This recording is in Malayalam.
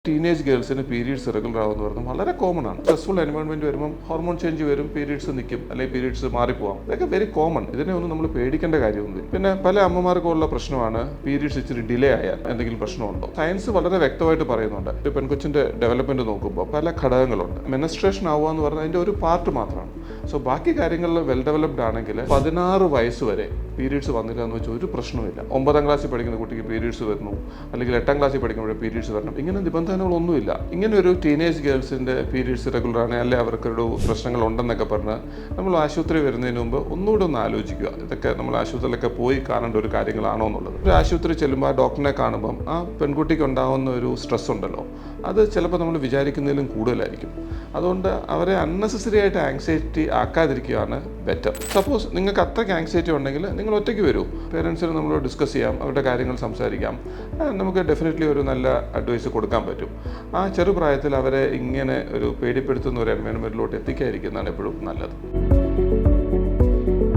ടീനേജ് ഗേൾസിന് പീരീഡ്സ് റെഗുലർ ആവുമെന്ന് പറഞ്ഞാൽ വളരെ കോമൺ ആണ്. സ്ട്രെസ്ഫുൾ എൻവയോൺമെന്റ് വരുമ്പോൾ ഹോർമോൺ ചേഞ്ച് വരും, പീരീഡ്സ് നിൽക്കും, അല്ലെങ്കിൽ പീരീഡ്സ് മാറിപ്പോവാം. ഇതൊക്കെ വെരി കോമൺ. ഇതിനെ ഒന്നും നമ്മൾ പേടിക്കേണ്ട കാര്യമൊന്നുമില്ല. പിന്നെ പല അമ്മമാർക്കുള്ള പ്രശ്നമാണ് പീരീഡ്സ് ഇച്ചിരി ഡിലേ ആയാൽ എന്തെങ്കിലും പ്രശ്നമുണ്ടോ. സയൻസ് വളരെ വ്യക്തമായിട്ട് പറയുന്നുണ്ട്. ഒരു പെൺകൊച്ചിന്റെ ഡെവലപ്മെന്റ് നോക്കുമ്പോൾ പല ഘടകങ്ങളുണ്ട്. മെനസ്ട്രേഷൻ ആവുക എന്ന് പറഞ്ഞാൽ അതിന്റെ ഒരു പാർട്ട് മാത്രമാണ്. സോ ബാക്കി കാര്യങ്ങളിൽ വെൽ ഡെവലപ്ഡ് ആണെങ്കിൽ 16 വയസ്സ് വരെ പീരീഡ്സ് വന്നില്ല എന്ന് വെച്ചാൽ ഒരു പ്രശ്നമില്ല. 9ാം ക്ലാസ്സിൽ പഠിക്കുന്ന കുട്ടിക്ക് പീരീഡ്സ് വരുന്നു, അല്ലെങ്കിൽ 8ാം ക്ലാസ്സിൽ പഠിക്കുമ്പോൾ പീരീഡ്സ് വരണം, ഇങ്ങനെ നിബന്ധനകളൊന്നുമില്ല. ഇങ്ങനെ ഒരു ടീനേജ് ഗേൾസിൻ്റെ പീരീഡ്സ് റെഗുലർ ആണ്, അല്ലെങ്കിൽ അവർക്കൊരു പ്രശ്നങ്ങൾ ഉണ്ടെന്നൊക്കെ പറഞ്ഞ് നമ്മൾ ആശുപത്രി വരുന്നതിന് മുമ്പ് ഒന്നുകൂടെ ഒന്ന് ആലോചിക്കുക. ഇതൊക്കെ നമ്മൾ ആശുപത്രിയിലൊക്കെ പോയി കാണേണ്ട ഒരു കാര്യങ്ങളാണോ എന്നുള്ളത്. ഒരു ആശുപത്രി ചെല്ലുമ്പോൾ ആ ഡോക്ടറിനെ കാണുമ്പം ആ പെൺകുട്ടിക്ക് ഉണ്ടാകുന്ന ഒരു സ്ട്രെസ് ഉണ്ടല്ലോ, അത് ചിലപ്പോൾ നമ്മൾ വിചാരിക്കുന്നതിലും കൂടുതലായിരിക്കും. അതുകൊണ്ട് അവരെ അൺനെസസറി ആയിട്ട് ആങ്സൈറ്റി ആക്കാതിരിക്കുകയാണ് ബെറ്റർ. സപ്പോസ് നിങ്ങൾക്ക് അത്രയ്ക്ക് ആങ്സൈറ്റി ഉണ്ടെങ്കിൽ നിങ്ങൾ ഒറ്റയ്ക്ക് വരൂ. പേരൻസിന് നമ്മൾ ഡിസ്കസ് ചെയ്യാം, അവരുടെ കാര്യങ്ങൾ സംസാരിക്കാം. നമുക്ക് ഡെഫിനറ്റ്ലി ഒരു നല്ല അഡ്വൈസ് കൊടുക്കാൻ പറ്റും. ആ ചെറുപ്രായത്തിൽ അവരെ ഇങ്ങനെ ഒരു പേടിപ്പെടുത്തുന്ന ഒരു എൻവയോൺമെൻറ്റിലോട്ട് എത്തിക്കാതിരിക്കുന്നതാണ് എപ്പോഴും നല്ലത്.